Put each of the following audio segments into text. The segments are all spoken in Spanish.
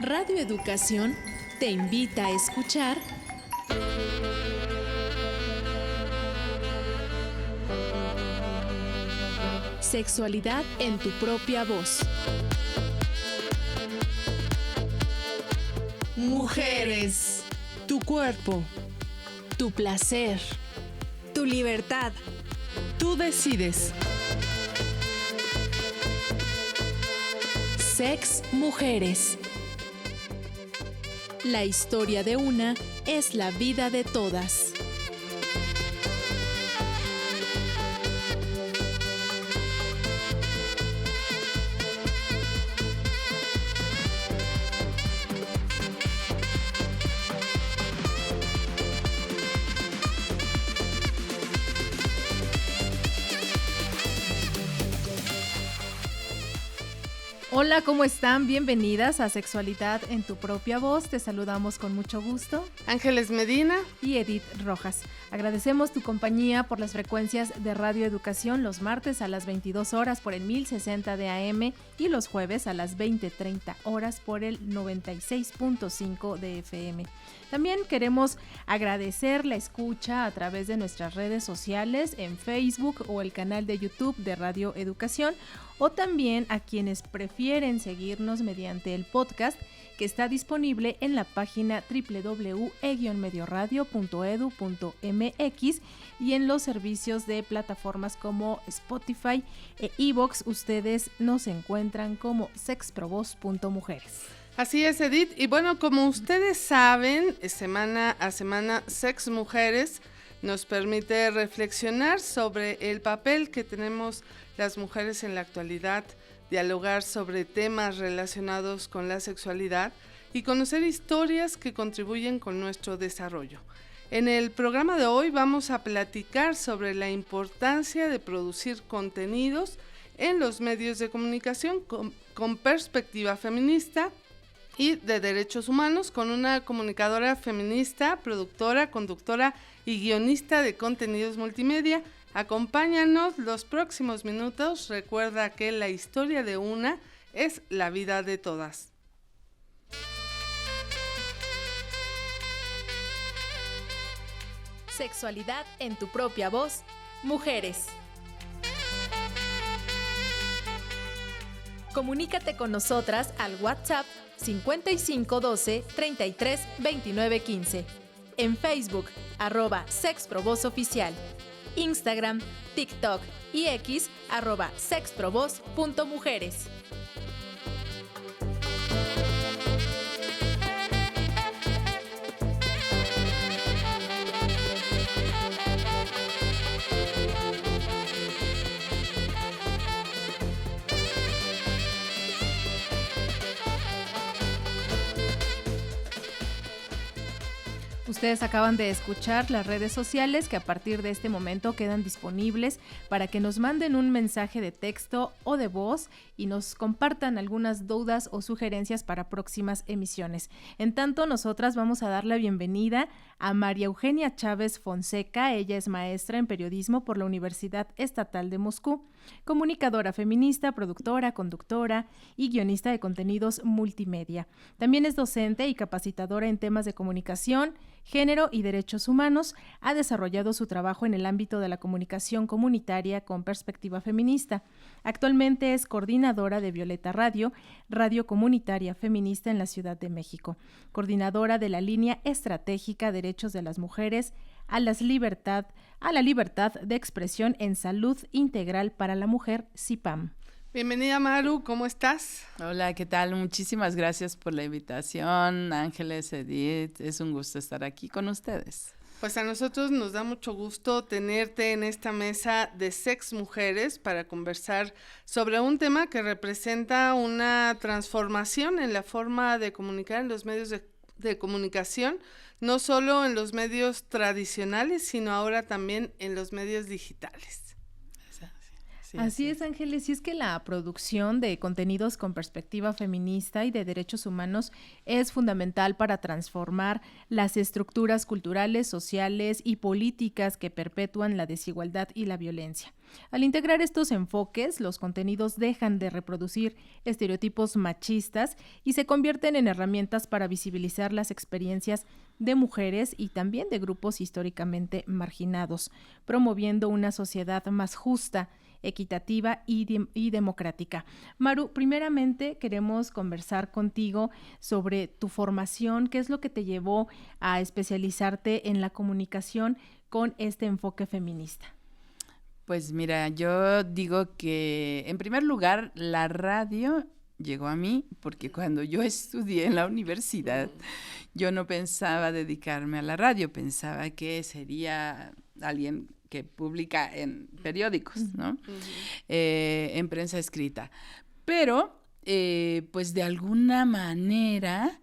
Radio Educación te invita a escuchar Sexualidad en tu propia voz. Mujeres, tu cuerpo, tu placer, tu libertad. Tú decides. Sex Mujeres. La historia de una es la vida de todas. Hola, ¿cómo están? Bienvenidas a Sexualidad en tu propia voz. Te saludamos con mucho gusto. Ángeles Medina y Edith Rojas. Agradecemos tu compañía por las frecuencias de Radio Educación los martes a las 22 horas por el 1060 de AM y los jueves a las 20:30 horas por el 96.5 de FM. También queremos agradecer la escucha a través de nuestras redes sociales en Facebook o el canal de YouTube de Radio Educación, o también a quienes prefieren seguirnos mediante el podcast que está disponible en la página www.medioradio.edu.mx y en los servicios de plataformas como Spotify e iVoox. Ustedes nos encuentran como sexprovoz.mujeres. Así es, Edith. Y bueno, como ustedes saben, semana a semana Sex Mujeres nos permite reflexionar sobre el papel que tenemos las mujeres en la actualidad, dialogar sobre temas relacionados con la sexualidad y conocer historias que contribuyen con nuestro desarrollo. En el programa de hoy vamos a platicar sobre la importancia de producir contenidos en los medios de comunicación con perspectiva feminista y de derechos humanos, con una comunicadora feminista, productora, conductora y guionista de contenidos multimedia. Acompáñanos los próximos minutos. Recuerda que la historia de una es la vida de todas. Sexualidad en tu propia voz. Mujeres. Comunícate con nosotras al WhatsApp 5512 33 29 15. En Facebook, @sexprovozoficial. Instagram, TikTok y X, @sexprovoz.mujeres. Ustedes acaban de escuchar las redes sociales que a partir de este momento quedan disponibles para que nos manden un mensaje de texto o de voz y nos compartan algunas dudas o sugerencias para próximas emisiones. En tanto, nosotras vamos a dar la bienvenida a María Eugenia Chávez Fonseca. Ella es maestra en periodismo por la Universidad Estatal de Moscú, comunicadora feminista, productora, conductora y guionista de contenidos multimedia. También es docente y capacitadora en temas de comunicación, género y derechos humanos. Ha desarrollado su trabajo en el ámbito de la comunicación comunitaria con perspectiva feminista. Actualmente es coordinadora de Violeta Radio, radio comunitaria feminista en la Ciudad de México, coordinadora de la línea estratégica Derechos de las Mujeres a la libertad de expresión en salud integral para la mujer, CIPAM. Bienvenida, Maru, ¿cómo estás? Hola, ¿qué tal? Muchísimas gracias por la invitación, Ángeles, Edith, es un gusto estar aquí con ustedes. Pues a nosotros nos da mucho gusto tenerte en esta mesa de Sex Mujeres para conversar sobre un tema que representa una transformación en la forma de comunicar en los medios de comunicación, no solo en los medios tradicionales, sino ahora también en los medios digitales. Así es, Ángeles, y es que la producción de contenidos con perspectiva feminista y de derechos humanos es fundamental para transformar las estructuras culturales, sociales y políticas que perpetúan la desigualdad y la violencia. Al integrar estos enfoques, los contenidos dejan de reproducir estereotipos machistas y se convierten en herramientas para visibilizar las experiencias de mujeres y también de grupos históricamente marginados, promoviendo una sociedad más justa, equitativa y democrática. Maru, primeramente queremos conversar contigo sobre tu formación, qué es lo que te llevó a especializarte en la comunicación con este enfoque feminista. Pues mira, yo digo que en primer lugar la radio llegó a mí porque cuando yo estudié en la universidad yo no pensaba dedicarme a la radio, pensaba que sería alguien que publica en periódicos, ¿no? En prensa escrita. Pero, pues de alguna manera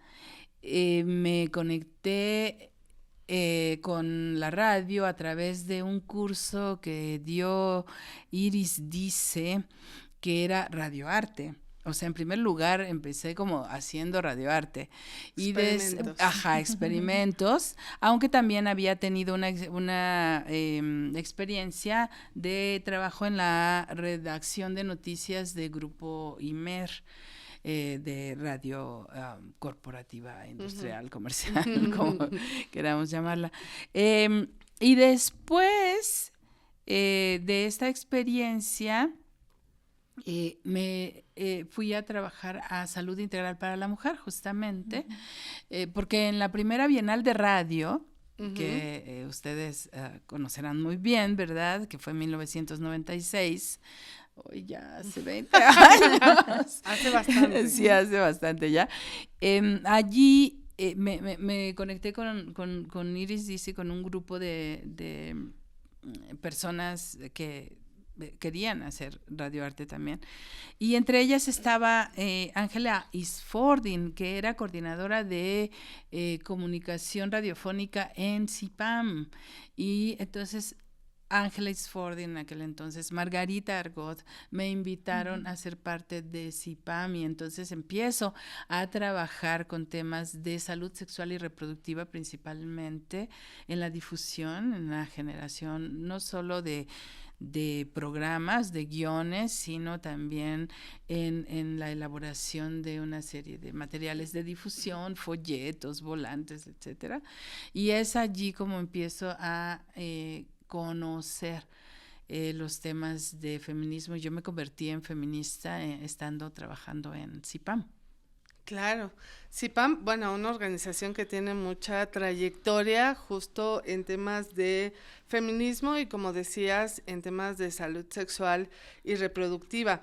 me conecté con la radio a través de un curso que dio Iris Dice, que era radioarte. O sea, en primer lugar empecé como haciendo radioarte y experimentos, aunque también había tenido una experiencia de trabajo en la redacción de noticias de Grupo Imer, de radio corporativa, industrial, comercial, como queramos llamarla. Y después de esta experiencia me fui a trabajar a Salud Integral para la Mujer, justamente, porque en la primera Bienal de Radio, que ustedes conocerán muy bien, ¿verdad? Que fue en 1996, hoy ya hace 20 años. Hace bastante. Sí, hace bastante ya. Allí me conecté con Iris Dice, con un grupo de personas que querían hacer radioarte también. Y entre ellas estaba Ángela Isfordin, que era coordinadora de comunicación radiofónica en CIPAM. Y entonces Ángela Isfordin en aquel entonces, Margarita Argot, me invitaron a ser parte de CIPAM y entonces empiezo a trabajar con temas de salud sexual y reproductiva, principalmente en la difusión, en la generación no solo de programas, de guiones, sino también en la elaboración de una serie de materiales de difusión, folletos, volantes, etcétera. Y es allí como empiezo a conocer los temas de feminismo. Yo me convertí en feminista estando trabajando en CIPAM. Claro, CIPAM, bueno, una organización que tiene mucha trayectoria justo en temas de feminismo y, como decías, en temas de salud sexual y reproductiva.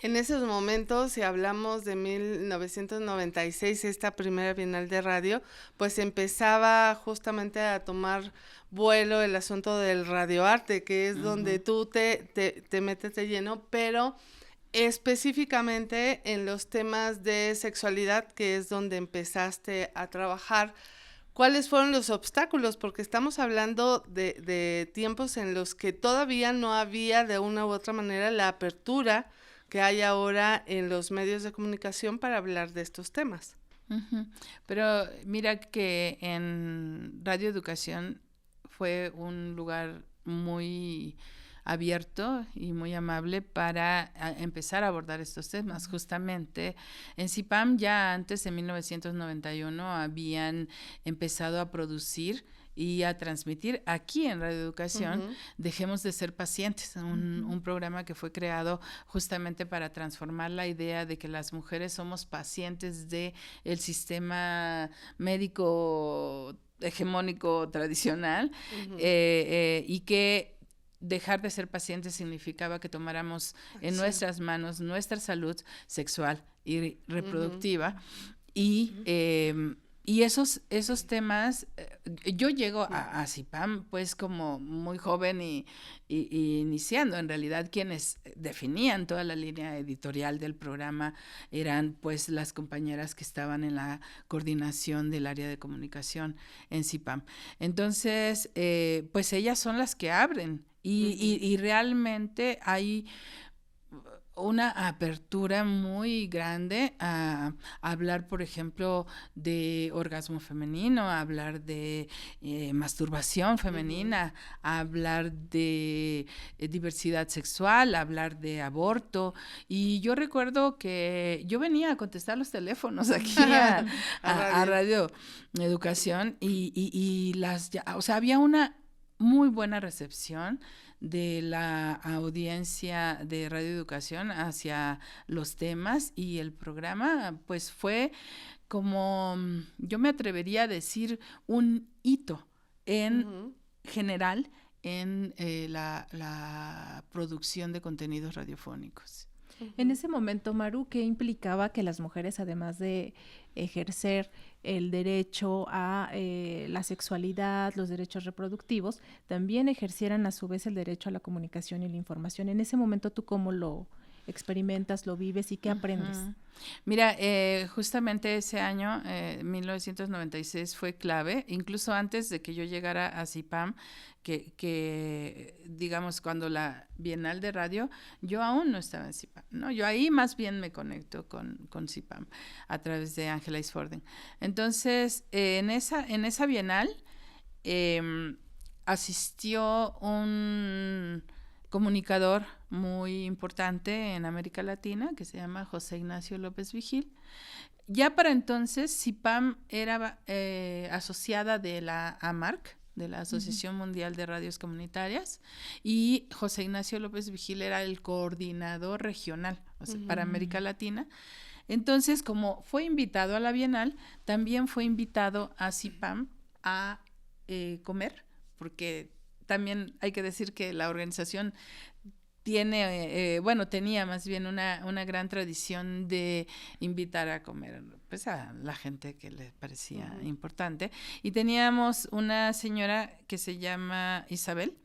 En esos momentos, si hablamos de 1996, esta primera Bienal de Radio, pues empezaba justamente a tomar vuelo el asunto del radioarte, que es donde tú te metes de lleno, pero específicamente en los temas de sexualidad, que es donde empezaste a trabajar. ¿Cuáles fueron los obstáculos? Porque estamos hablando de tiempos en los que todavía no había de una u otra manera la apertura que hay ahora en los medios de comunicación para hablar de estos temas. Pero mira que en Radio Educación fue un lugar muy abierto y muy amable para empezar a abordar estos temas. Justamente en CIPAM ya antes, en 1991, habían empezado a producir y a transmitir aquí en Radio Educación Dejemos de ser pacientes, un programa que fue creado justamente para transformar la idea de que las mujeres somos pacientes del sistema médico hegemónico tradicional y que dejar de ser pacientes significaba que tomáramos en nuestras manos nuestra salud sexual y reproductiva. Y esos temas, yo llego a CIPAM pues como muy joven y iniciando. En realidad quienes definían toda la línea editorial del programa eran pues las compañeras que estaban en la coordinación del área de comunicación en CIPAM. Entonces, pues ellas son las que abren Y realmente hay una apertura muy grande a hablar, por ejemplo, de orgasmo femenino, a hablar de masturbación femenina, a hablar de diversidad sexual, a hablar de aborto. Y yo recuerdo que yo venía a contestar los teléfonos aquí a Radio Educación y o sea, había una muy buena recepción de la audiencia de Radio Educación hacia los temas, y el programa pues fue como, yo me atrevería a decir, un hito en general en la producción de contenidos radiofónicos. En ese momento, Maru, ¿qué implicaba que las mujeres, además de ejercer el derecho a la sexualidad, los derechos reproductivos, también ejercieran a su vez el derecho a la comunicación y la información? En ese momento, ¿tú cómo lo experimentas, lo vives y qué aprendes? Mira, justamente ese año, 1996, fue clave, incluso antes de que yo llegara a CIPAM, que digamos, cuando la Bienal de Radio, yo aún no estaba en CIPAM, ¿no? Yo ahí más bien me conecto con CIPAM a través de Ángela Isforden. Entonces, en esa Bienal asistió un comunicador muy importante en América Latina que se llama José Ignacio López Vigil. Ya para entonces CIPAM era asociada de la AMARC, de la Asociación Mundial de Radios Comunitarias, y José Ignacio López Vigil era el coordinador regional, o sea, para América Latina. Entonces, como fue invitado a la Bienal, también fue invitado a CIPAM a comer, porque también hay que decir que la organización tenía más bien una gran tradición de invitar a comer pues a la gente que le parecía importante. Y teníamos una señora que se llama Isabel,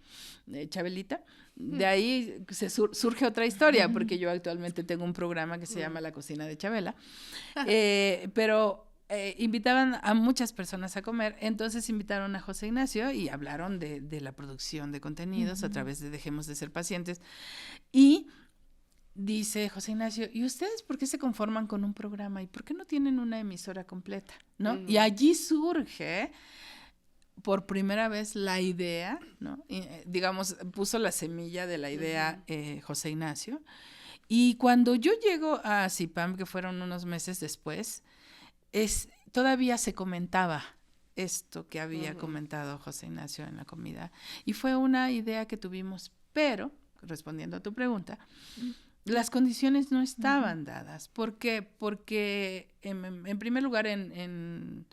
Chabelita. De ahí surge otra historia, porque yo actualmente tengo un programa que se llama La Cocina de Chabela, pero invitaban a muchas personas a comer. Entonces invitaron a José Ignacio y hablaron de la producción de contenidos a través de Dejemos de Ser Pacientes. Y dice José Ignacio, ¿y ustedes por qué se conforman con un programa? ¿Y por qué no tienen una emisora completa? ¿No? Y allí surge por primera vez la idea, ¿no? Y, digamos, puso la semilla de la idea José Ignacio. Y cuando yo llego a CIPAM, que fueron unos meses después, todavía se comentaba esto que había comentado José Ignacio en la comida, y fue una idea que tuvimos, pero, respondiendo a tu pregunta, las condiciones no estaban dadas. ¿Por qué? Porque en primer lugar en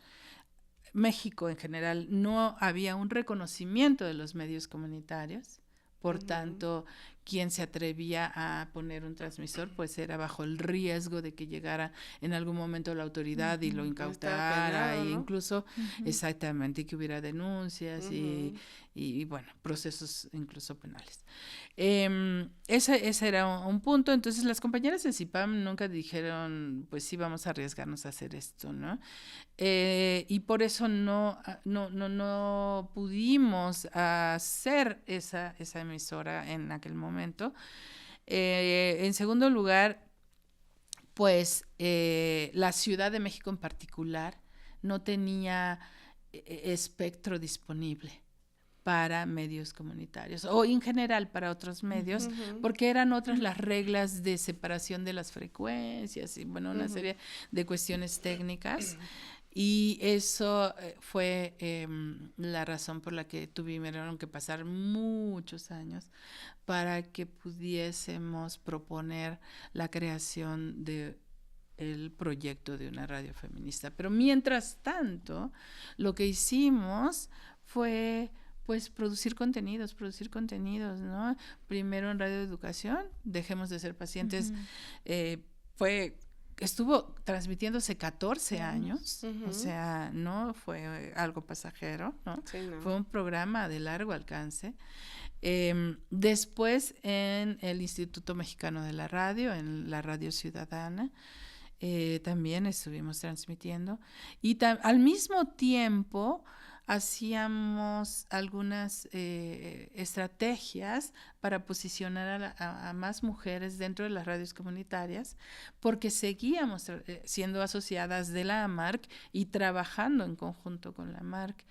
México en general no había un reconocimiento de los medios comunitarios. Por tanto, quien se atrevía a poner un transmisor, pues era bajo el riesgo de que llegara en algún momento la autoridad y lo incautara, penado, ¿no? Incluso, exactamente, que hubiera denuncias y bueno, procesos incluso penales. Ese era un punto. Entonces las compañeras de CIPAM nunca dijeron, pues sí, vamos a arriesgarnos a hacer esto, ¿no? Y por eso no pudimos hacer esa emisora en aquel momento. En segundo lugar, pues la Ciudad de México en particular no tenía espectro disponible para medios comunitarios o en general para otros medios, porque eran otras las reglas de separación de las frecuencias y bueno, una serie de cuestiones técnicas. Y eso fue la razón por la que tuvieron que pasar muchos años para que pudiésemos proponer la creación de el proyecto de una radio feminista. Pero mientras tanto, lo que hicimos fue pues producir contenidos, ¿no? Primero en Radio Educación, Dejemos de Ser Pacientes, estuvo transmitiéndose 14 años, o sea, no fue algo pasajero, ¿no? Sí, no. Fue un programa de largo alcance. Después en el Instituto Mexicano de la Radio, en la Radio Ciudadana, también estuvimos transmitiendo. Y al mismo tiempo hacíamos algunas estrategias para posicionar a más mujeres dentro de las radios comunitarias, porque seguíamos siendo asociadas de la AMARC y trabajando en conjunto con la AMARC.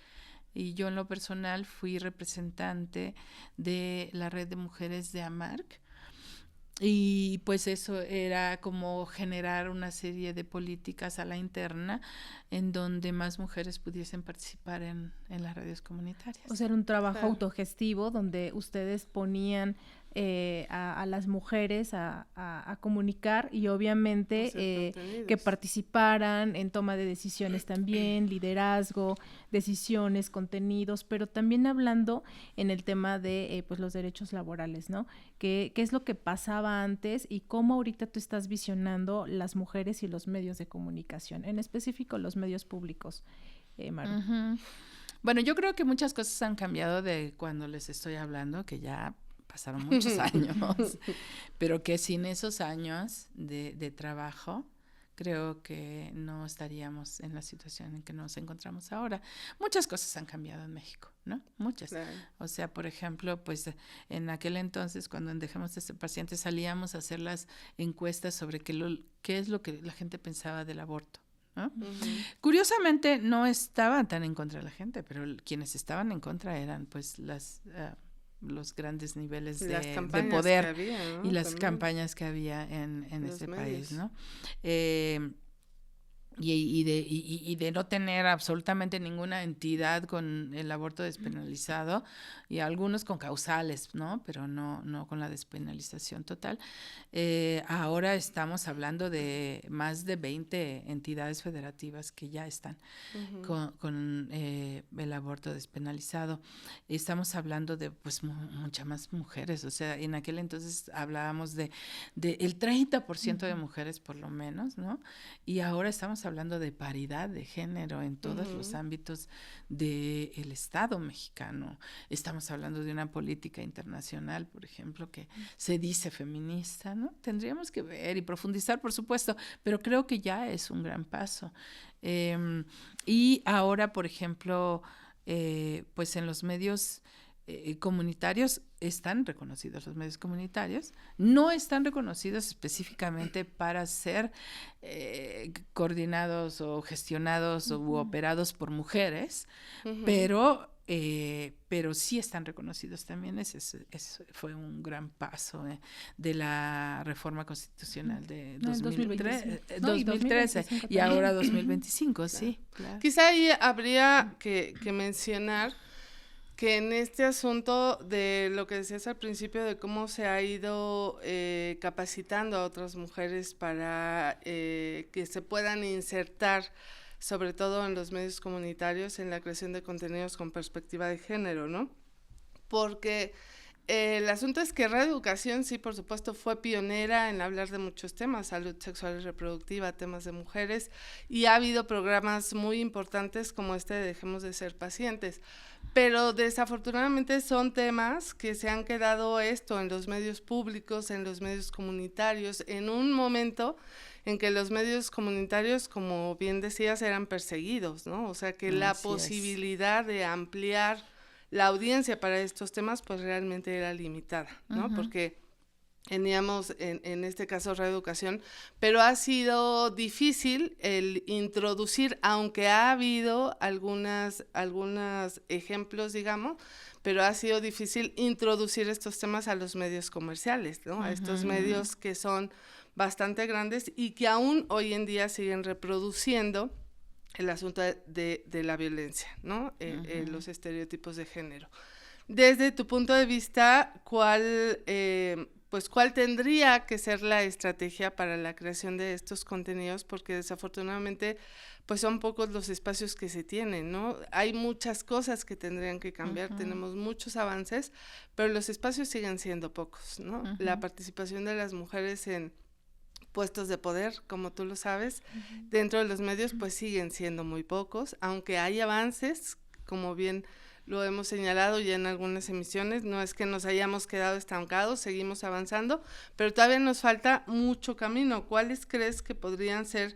Y yo en lo personal fui representante de la red de mujeres de AMARC. Y pues eso era como generar una serie de políticas a la interna en donde más mujeres pudiesen participar en las radios comunitarias. O sea, era un trabajo autogestivo donde ustedes ponían a las mujeres a comunicar y obviamente que participaran en toma de decisiones también, liderazgo, decisiones, contenidos, pero también hablando en el tema de pues los derechos laborales, ¿no? ¿Qué es lo que pasaba antes y cómo ahorita tú estás visionando las mujeres y los medios de comunicación, en específico los medios públicos, Maru? Uh-huh. Bueno, yo creo que muchas cosas han cambiado de cuando les estoy hablando, que ya pasaron muchos años, pero que sin esos años de trabajo, creo que no estaríamos en la situación en que nos encontramos ahora. Muchas cosas han cambiado en México, ¿no? Muchas. Claro. O sea, por ejemplo, pues en aquel entonces, cuando en Dejemos de Ser Pacientes, salíamos a hacer las encuestas sobre qué es lo que la gente pensaba del aborto, ¿no? Uh-huh. Curiosamente, no estaban tan en contra de la gente, pero quienes estaban en contra eran pues los grandes niveles de poder había, ¿no? Y las también campañas que había en este país, ¿no? Y de no tener absolutamente ninguna entidad con el aborto despenalizado, y algunos con causales, ¿no? Pero no con la despenalización total. Ahora estamos hablando de más de 20 entidades federativas que ya están uh-huh. con el aborto despenalizado. Estamos hablando de pues muchas más mujeres, o sea, en aquel entonces hablábamos de el 30% uh-huh. de mujeres por lo menos, ¿no? Y ahora estamos hablando de paridad de género en todos uh-huh. los ámbitos del Estado mexicano. Estamos hablando de una política internacional, por ejemplo, que se dice feminista, ¿no? Tendríamos que ver y profundizar, por supuesto, pero creo que ya es un gran paso. Y ahora, por ejemplo, pues en los medios comunitarios están reconocidos, los medios comunitarios no están reconocidos específicamente para ser coordinados o gestionados uh-huh. u operados por mujeres, uh-huh. pero sí están reconocidos también. Ese fue un gran paso de la reforma constitucional de 2013 y ahora 2025, claro. Sí. Claro. Quizá ahí habría que mencionar que en este asunto de lo que decías al principio de cómo se ha ido capacitando a otras mujeres para que se puedan insertar, sobre todo en los medios comunitarios, en la creación de contenidos con perspectiva de género, ¿no? Porque el asunto es que Radio Educación, sí, por supuesto, fue pionera en hablar de muchos temas, salud sexual y reproductiva, temas de mujeres, y ha habido programas muy importantes como este de Dejemos de Ser Pacientes, pero desafortunadamente son temas que se han quedado en los medios públicos, en los medios comunitarios, en un momento en que los medios comunitarios, como bien decías, eran perseguidos, ¿no? O sea que la posibilidad de ampliar la audiencia para estos temas pues realmente era limitada, ¿no? Uh-huh. Porque teníamos en este caso Radio Educación, pero ha sido difícil el introducir, aunque ha habido algunos ejemplos, digamos, pero ha sido difícil introducir estos temas a los medios comerciales, ¿no? Uh-huh. A estos medios que son bastante grandes y que aún hoy en día siguen reproduciendo el asunto de la violencia, ¿no? Uh-huh. Los estereotipos de género. Desde tu punto de vista, ¿cuál tendría que ser la estrategia para la creación de estos contenidos? Porque desafortunadamente, pues son pocos los espacios que se tienen, ¿no? Hay muchas cosas que tendrían que cambiar, uh-huh. Tenemos muchos avances, pero los espacios siguen siendo pocos, ¿no? Uh-huh. La participación de las mujeres en puestos de poder, como tú lo sabes, uh-huh. dentro de los medios pues siguen siendo muy pocos, aunque hay avances, como bien lo hemos señalado ya en algunas emisiones, no es que nos hayamos quedado estancados, seguimos avanzando, pero todavía nos falta mucho camino. ¿Cuáles crees que podrían ser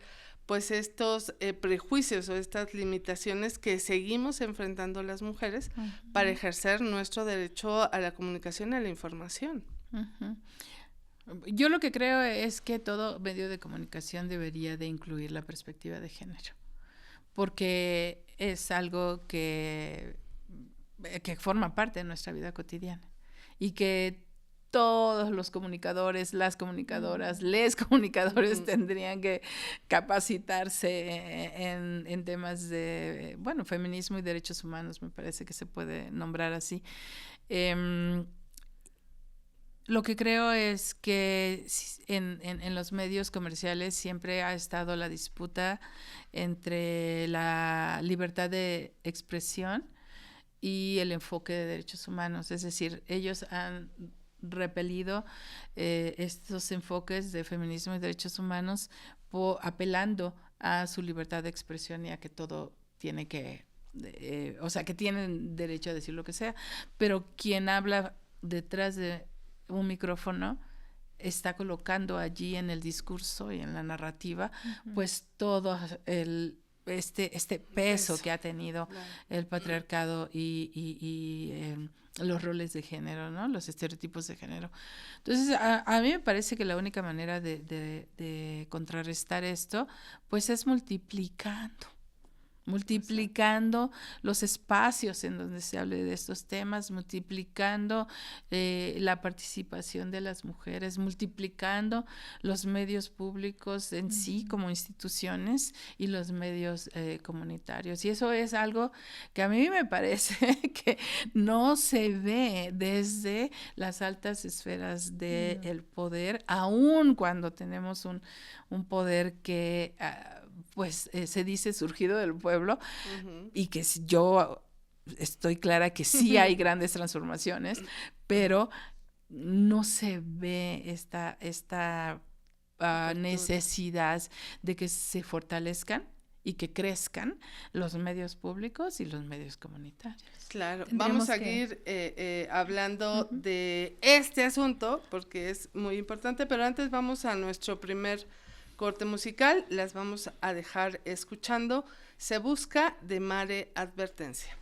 pues estos prejuicios o estas limitaciones que seguimos enfrentando las mujeres para ejercer nuestro derecho a la comunicación y a la información. Yo lo que creo es que todo medio de comunicación debería de incluir la perspectiva de género, porque es algo que forma parte de nuestra vida cotidiana y que todos los comunicadores, las comunicadoras, les comunicadores tendrían que capacitarse en temas de, feminismo y derechos humanos, me parece que se puede nombrar así. Lo que creo es que en los medios comerciales siempre ha estado la disputa entre la libertad de expresión y el enfoque de derechos humanos. Es decir, ellos han repelido estos enfoques de feminismo y derechos humanos apelando a su libertad de expresión y a que todo tiene que, que tienen derecho a decir lo que sea, pero quien habla detrás de un micrófono está colocando allí en el discurso y en la narrativa, pues todo este peso que ha tenido el patriarcado y los roles de género, ¿no? Los estereotipos de género. Entonces, a mí me parece que la única manera de contrarrestar esto, pues es multiplicando los espacios en donde se hable de estos temas, multiplicando la participación de las mujeres, multiplicando los medios públicos en sí como instituciones y los medios comunitarios. Y eso es algo que a mí me parece que no se ve desde las altas esferas del poder, aun cuando tenemos un poder que se dice surgido del pueblo, y que yo estoy clara que sí hay grandes transformaciones, pero no se ve esta necesidad de que se fortalezcan y que crezcan los medios públicos y los medios comunitarios. Claro, vamos a seguir hablando de este asunto porque es muy importante, pero antes vamos a nuestro primer corte musical. Las vamos a dejar escuchando Se Busca de Mare Advertencia.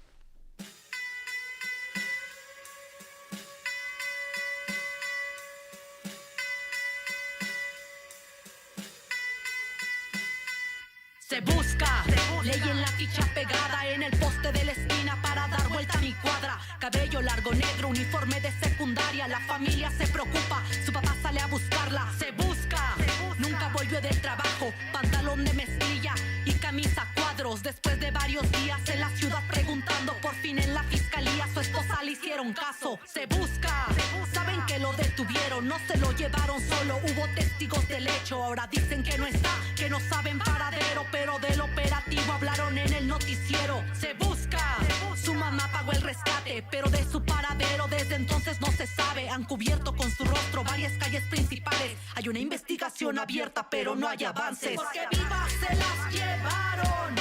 Se busca, ley en la ficha pegada en el poste de la esquina para dar vuelta a mi cuadra. Cabello largo negro, uniforme de secundaria. La familia se preocupa, su papá sale a buscarla. Se busca, nunca volvió del trabajo. Pantalón de mezclilla y camisa cuadros. Después de varios días en la ciudad preguntando, por fin en la fiscalía su esposa le hicieron caso. Se busca, saben que lo detuvieron, no se lo llevaron solo, hubo testigos del hecho. Ahora dicen que no está, que no saben paradero, pero del operativo hablaron en el noticiero. Se busca, su mamá pagó el rescate, pero de su paradero desde entonces no se sabe. Han cubierto con su rostro varias calles principales. Hay una investigación abierta, pero no hay avances. Porque vivas se las llevaron,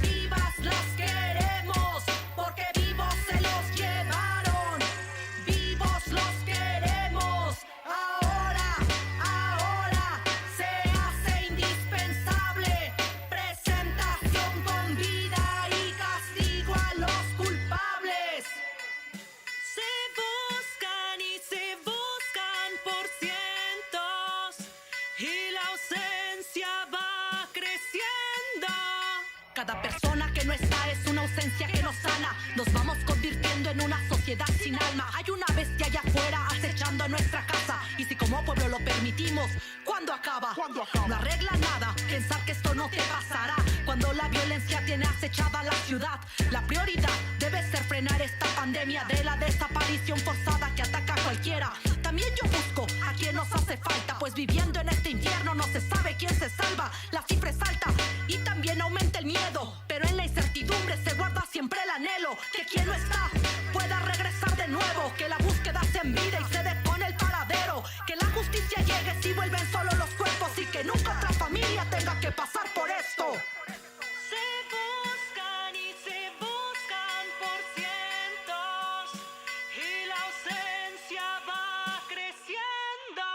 vivas las queremos. Porque vivos se los llevaron, vivos los queremos. Ahora se hace indispensable presentación con vida y castigo a los culpables. Se buscan y se buscan por cientos y la ausencia va creciendo. Cada persona que no está es una ausencia que nos sana. Nos vamos convirtiendo en una sociedad sin alma. Hay una bestia allá afuera acechando nuestra casa. Y si como pueblo lo permitimos, ¿cuándo acaba? No arregla nada pensar que esto no te pasará. Cuando la violencia tiene acechada la ciudad, la prioridad debe ser frenar esta pandemia de la desaparición forzada que ataca a cualquiera. También yo busco a quien nos hace falta, pues viviendo en este infierno no se sabe quién se salva. La cifra es alta y también aumenta el miedo, pero en la incertidumbre se guarda siempre el anhelo que quien no está pueda regresar de nuevo, que la búsqueda se envide y se depone el paradero, que la justicia llegue si vuelven solo los cuerpos y que nunca otra familia tenga que pasar por esto. Se buscan y se buscan por cientos y la ausencia va creciendo.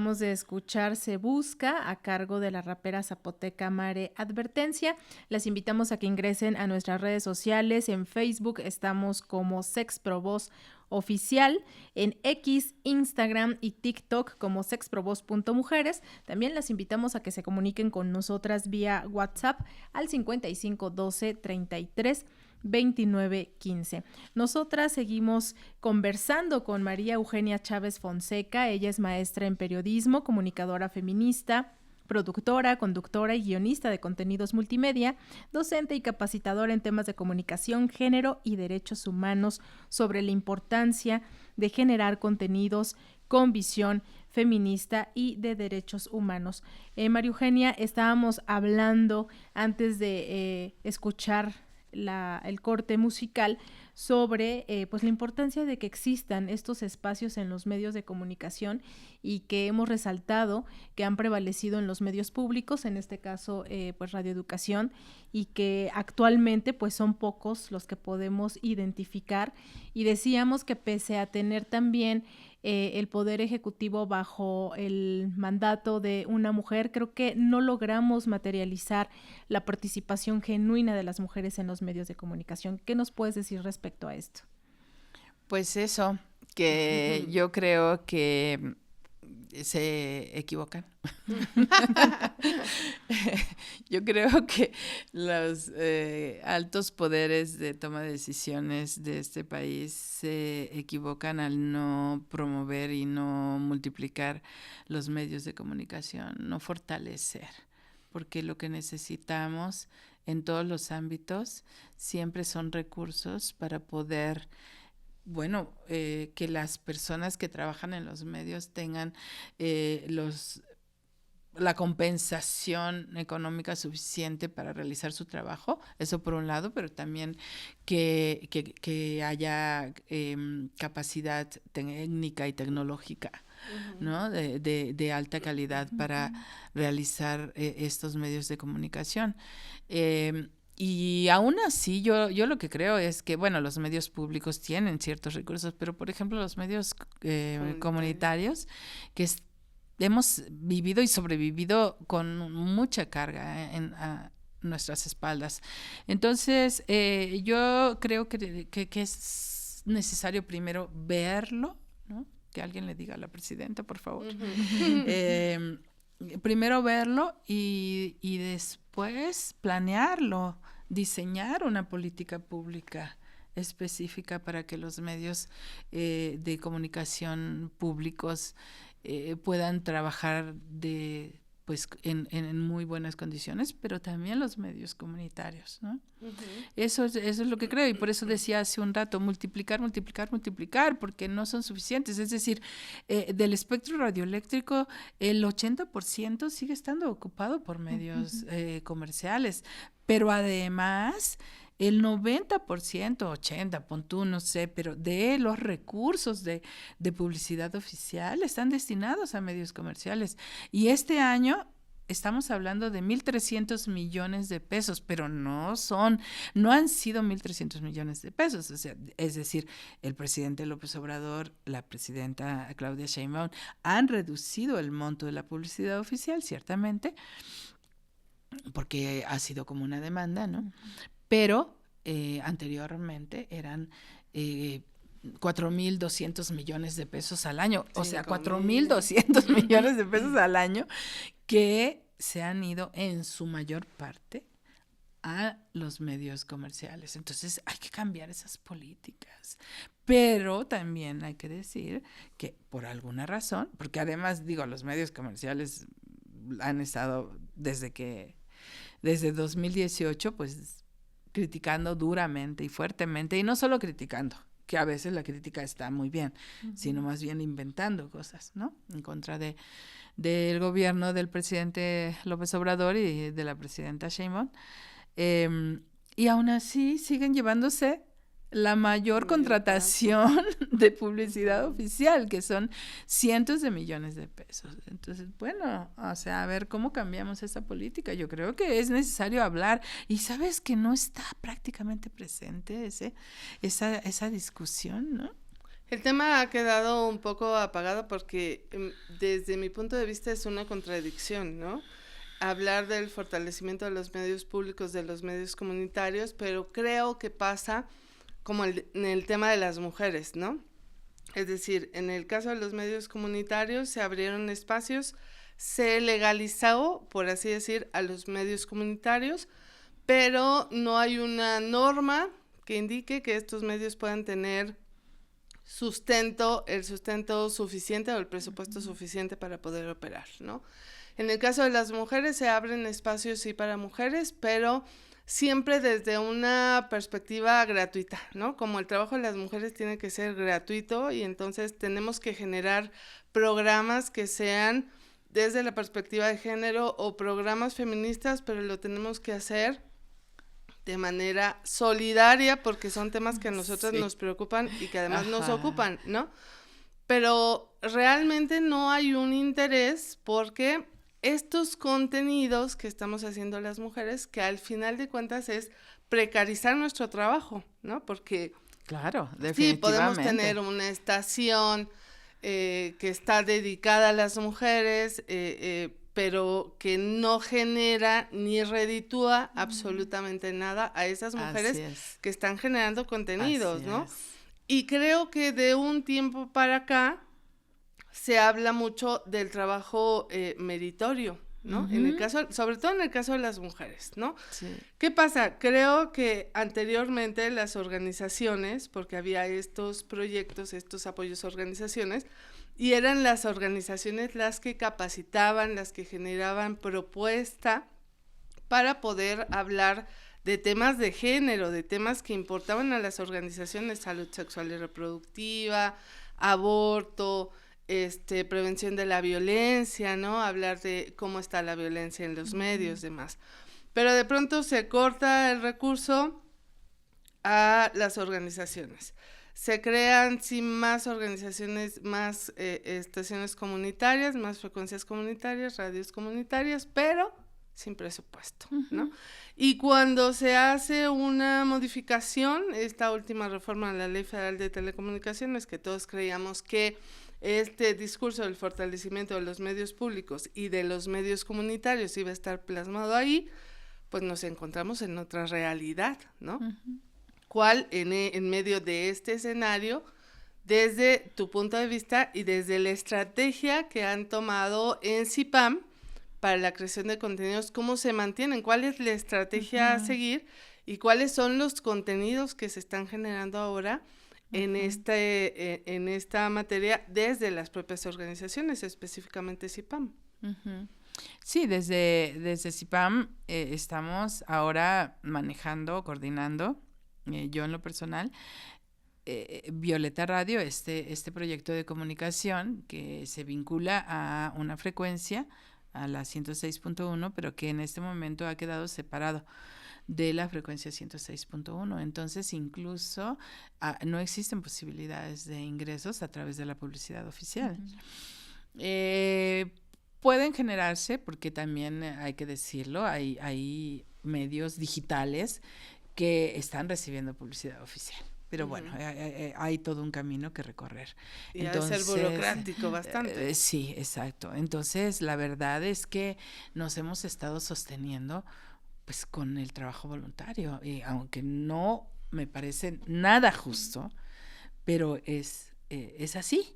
acabamos de escuchar Se Busca, a cargo de la rapera zapoteca Mare Advertencia. Las invitamos a que ingresen a nuestras redes sociales. En Facebook estamos como Sexprovoz Oficial, en X, Instagram y TikTok como sexprovoz.mujeres. También las invitamos a que se comuniquen con nosotras vía WhatsApp al 55 12 33 29 15. Nosotras seguimos conversando con María Eugenia Chávez Fonseca. Ella es maestra en periodismo, comunicadora feminista, productora, conductora y guionista de contenidos multimedia, docente y capacitadora en temas de comunicación, género y derechos humanos, sobre la importancia de generar contenidos con visión feminista y de derechos humanos. María Eugenia, estábamos hablando antes de escuchar el corte musical sobre pues la importancia de que existan estos espacios en los medios de comunicación y que hemos resaltado que han prevalecido en los medios públicos, en este caso pues Radio Educación, y que actualmente pues son pocos los que podemos identificar, y decíamos que pese a tener también el poder ejecutivo bajo el mandato de una mujer, creo que no logramos materializar la participación genuina de las mujeres en los medios de comunicación. ¿Qué nos puedes decir respecto a esto? Pues eso, que yo creo que se equivocan. Yo creo que los altos poderes de toma de decisiones de este país se equivocan al no promover y no multiplicar los medios de comunicación, no fortalecer, porque lo que necesitamos en todos los ámbitos siempre son recursos para poder que las personas que trabajan en los medios tengan la compensación económica suficiente para realizar su trabajo, eso por un lado, pero también que haya capacidad técnica y tecnológica, ¿no? de alta calidad para realizar estos medios de comunicación. Y aún así, yo lo que creo es que, los medios públicos tienen ciertos recursos, pero por ejemplo los medios comunitarios, que hemos vivido y sobrevivido con mucha carga a nuestras espaldas. Entonces, yo creo que es necesario primero verlo, ¿no? Que alguien le diga a la presidenta, por favor. Primero verlo y después planearlo, diseñar una política pública específica para que los medios de comunicación públicos puedan trabajar en muy buenas condiciones, pero también los medios comunitarios, ¿no? Eso es lo que creo, y por eso decía hace un rato, multiplicar, porque no son suficientes. Es decir, del espectro radioeléctrico, el 80% sigue estando ocupado por medios comerciales, pero además el 90%, 80%, pon tú, no sé, pero de los recursos de publicidad oficial están destinados a medios comerciales. Y este año estamos hablando de 1.300 millones de pesos, pero no han sido 1.300 millones de pesos. O sea, es decir, el presidente López Obrador, la presidenta Claudia Sheinbaum han reducido el monto de la publicidad oficial, ciertamente, porque ha sido como una demanda, ¿no? Pero anteriormente eran 4.200 millones de pesos al año, o sea, 4.200 millones de pesos al año que se han ido en su mayor parte a los medios comerciales. Entonces hay que cambiar esas políticas, pero también hay que decir que por alguna razón, porque además los medios comerciales han estado desde 2018 pues criticando duramente y fuertemente, y no solo criticando, que a veces la crítica está muy bien, sino más bien inventando cosas, ¿no? En contra del gobierno del presidente López Obrador y de la presidenta Sheinbaum. Y aún así siguen llevándose la mayor contratación de publicidad oficial, que son cientos de millones de pesos. Entonces, a ver cómo cambiamos esa política. Yo creo que es necesario hablar, y sabes que no está prácticamente presente esa discusión, ¿no? El tema ha quedado un poco apagado porque desde mi punto de vista es una contradicción, ¿no? Hablar del fortalecimiento de los medios públicos, de los medios comunitarios, pero creo que pasa como en el tema de las mujeres, ¿no? Es decir, en el caso de los medios comunitarios se abrieron espacios, se legalizó, por así decir, a los medios comunitarios, pero no hay una norma que indique que estos medios puedan tener el sustento suficiente o el presupuesto suficiente para poder operar, ¿no? En el caso de las mujeres se abren espacios sí para mujeres, pero siempre desde una perspectiva gratuita, ¿no? Como el trabajo de las mujeres tiene que ser gratuito y entonces tenemos que generar programas que sean desde la perspectiva de género o programas feministas, pero lo tenemos que hacer de manera solidaria porque son temas que a nosotros nos preocupan y que además nos ocupan, ¿no? Pero realmente no hay un interés porque estos contenidos que estamos haciendo las mujeres, que al final de cuentas es precarizar nuestro trabajo, ¿no? Porque claro, sí, podemos tener una estación que está dedicada a las mujeres, pero que no genera ni reditúa absolutamente nada a esas mujeres que están generando contenidos, ¿no? Y creo que de un tiempo para acá se habla mucho del trabajo meritorio, ¿no? En el caso, sobre todo en el caso de las mujeres, ¿no? Sí. ¿Qué pasa? Creo que anteriormente las organizaciones, porque había estos proyectos, estos apoyos a organizaciones, y eran las organizaciones las que capacitaban, las que generaban propuesta para poder hablar de temas de género, de temas que importaban a las organizaciones, salud sexual y reproductiva, aborto, prevención de la violencia, ¿no? Hablar de cómo está la violencia en los medios, demás. Pero de pronto se corta el recurso a las organizaciones. Se crean, sí, más organizaciones, más estaciones comunitarias, más frecuencias comunitarias, radios comunitarias, pero sin presupuesto, ¿no? Y cuando se hace una modificación, esta última reforma a la Ley Federal de Telecomunicaciones, que todos creíamos que este discurso del fortalecimiento de los medios públicos y de los medios comunitarios iba a estar plasmado ahí, pues nos encontramos en otra realidad, ¿no? ¿Cuál en medio de este escenario, desde tu punto de vista y desde la estrategia que han tomado en CIPAM para la creación de contenidos, cómo se mantienen, cuál es la estrategia a seguir y cuáles son los contenidos que se están generando ahora en esta materia desde las propias organizaciones, específicamente CIPAM? Sí, desde CIPAM estamos ahora manejando, coordinando, yo en lo personal, Violeta Radio, este proyecto de comunicación que se vincula a una frecuencia, a la 106.1, pero que en este momento ha quedado separado de la frecuencia 106.1. Entonces, incluso no existen posibilidades de ingresos a través de la publicidad oficial. Pueden generarse, porque también hay que decirlo, hay medios digitales que están recibiendo publicidad oficial. Pero bueno, hay todo un camino que recorrer. Y entonces, ha de ser burocrático bastante. Sí, exacto. Entonces, la verdad es que nos hemos estado sosteniendo pues con el trabajo voluntario. Y aunque no me parece nada justo, pero es así.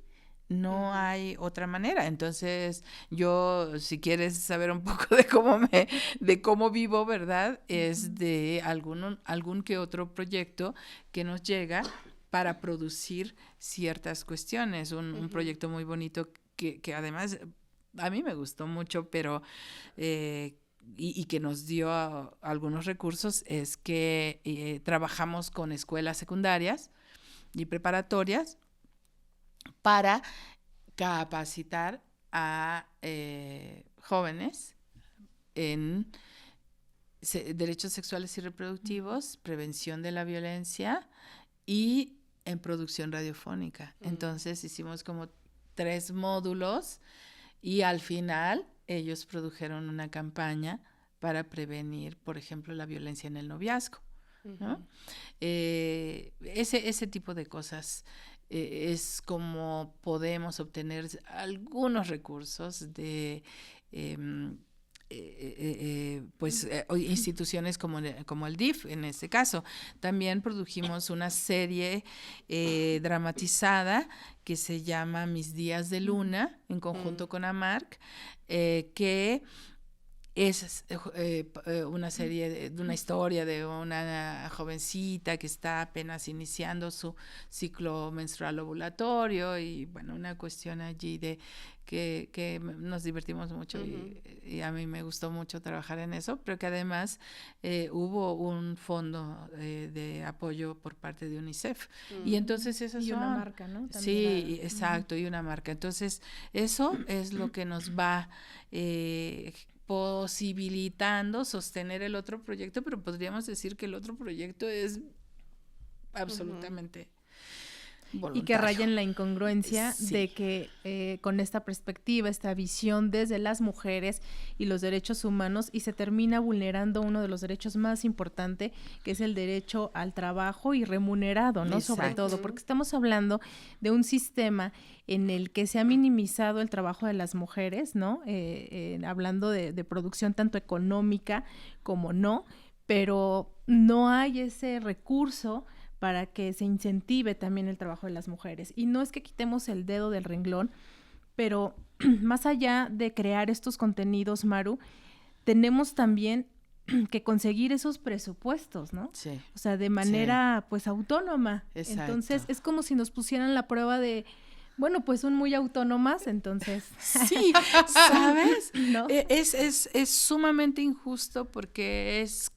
No hay otra manera. Entonces, yo, si quieres saber un poco de cómo vivo, ¿verdad? Es de algún que otro proyecto que nos llega para producir ciertas cuestiones. Un proyecto muy bonito que además a mí me gustó mucho, pero y que nos dio algunos recursos, es que trabajamos con escuelas secundarias y preparatorias para capacitar a jóvenes en derechos sexuales y reproductivos, prevención de la violencia y en producción radiofónica. Entonces hicimos como 3 módulos y al final ellos produjeron una campaña para prevenir, por ejemplo, la violencia en el noviazgo, ¿no? Ese tipo de cosas es como podemos obtener algunos recursos de instituciones como el DIF en este caso. También produjimos una serie dramatizada que se llama Mis Días de Luna, en conjunto con AMARC, que es una serie de una historia de una jovencita que está apenas iniciando su ciclo menstrual ovulatorio y bueno, una cuestión allí de que nos divertimos mucho y a mí me gustó mucho trabajar en eso, pero que además hubo un fondo de apoyo por parte de UNICEF y entonces esas y una marca, ¿no? También sí, exacto, y una marca. Entonces eso es lo que nos va posibilitando sostener el otro proyecto, pero podríamos decir que el otro proyecto es absolutamente voluntario. Y que raya en la incongruencia Sí. de que con esta perspectiva, esta visión desde las mujeres y los derechos humanos, y se termina vulnerando uno de los derechos más importantes, que es el derecho al trabajo y remunerado, ¿no? Sobre Exacto. todo, porque estamos hablando de un sistema en el que se ha minimizado el trabajo de las mujeres, ¿no? Hablando de producción tanto económica como no, pero no hay ese recurso para que se incentive también el trabajo de las mujeres. Y no es que quitemos el dedo del renglón, pero más allá de crear estos contenidos, Maru, tenemos también que conseguir esos presupuestos, ¿no? Sí. O sea, de manera, pues, autónoma. Exacto. Entonces, es como si nos pusieran la prueba de, bueno, pues son muy autónomas, entonces... Sí, ¿sabes? ¿No? Es sumamente injusto porque es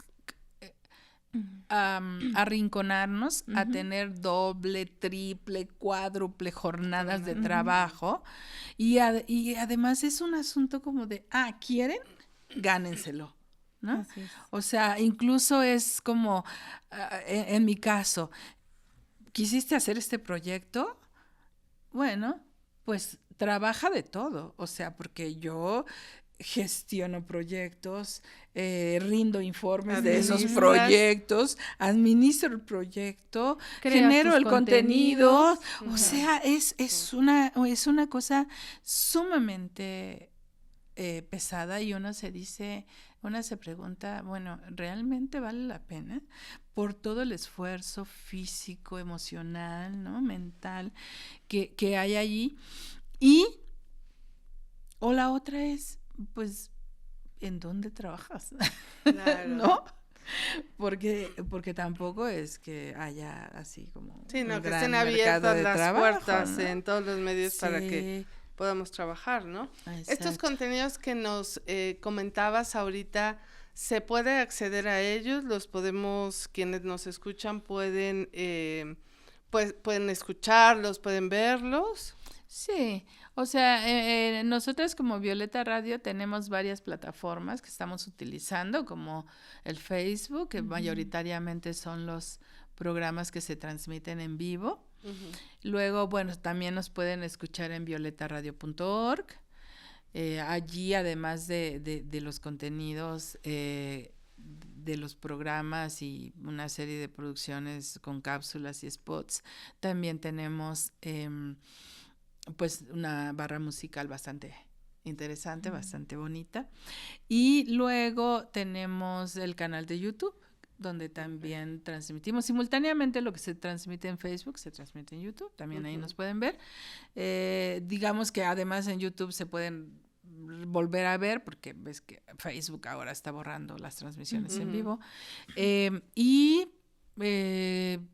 arrinconarnos a tener doble, triple, cuádruple jornadas de trabajo y además es un asunto como de, ¿quieren? Gánenselo, ¿no? Así es. O sea, incluso es como, en mi caso, ¿quisiste hacer este proyecto? Bueno, pues trabaja de todo, o sea, porque yo gestiono proyectos, rindo informes de esos proyectos, administro el proyecto, Creas genero tus el contenido, contenidos. o sea, es una cosa sumamente pesada y uno se pregunta, bueno, ¿realmente vale la pena? Por todo el esfuerzo físico, emocional, ¿no? Mental que hay allí. O la otra es, pues, ¿en dónde trabajas? Claro. ¿No? Porque tampoco es que haya así como Sí, no, un que gran estén mercado abiertas de las trabajo, puertas ¿no? en todos los medios para que Sí, podamos trabajar, ¿no? Estos exacto. contenidos que nos comentabas ahorita, ¿se puede acceder a ellos? Los podemos, quienes nos escuchan pueden, pues, pueden escucharlos, pueden verlos. Sí, o sea, nosotras como Violeta Radio tenemos varias plataformas que estamos utilizando, como el Facebook, que mayoritariamente son los programas que se transmiten en vivo. Luego, bueno, también nos pueden escuchar en violetaradio.org. Allí, además de los contenidos de los programas y una serie de producciones con cápsulas y spots, también tenemos pues una barra musical bastante interesante, bastante bonita. Y luego tenemos el canal de YouTube, donde también transmitimos simultáneamente lo que se transmite en Facebook, se transmite en YouTube, también ahí nos pueden ver. Digamos que además en YouTube se pueden volver a ver, porque ves que Facebook ahora está borrando las transmisiones en vivo. Y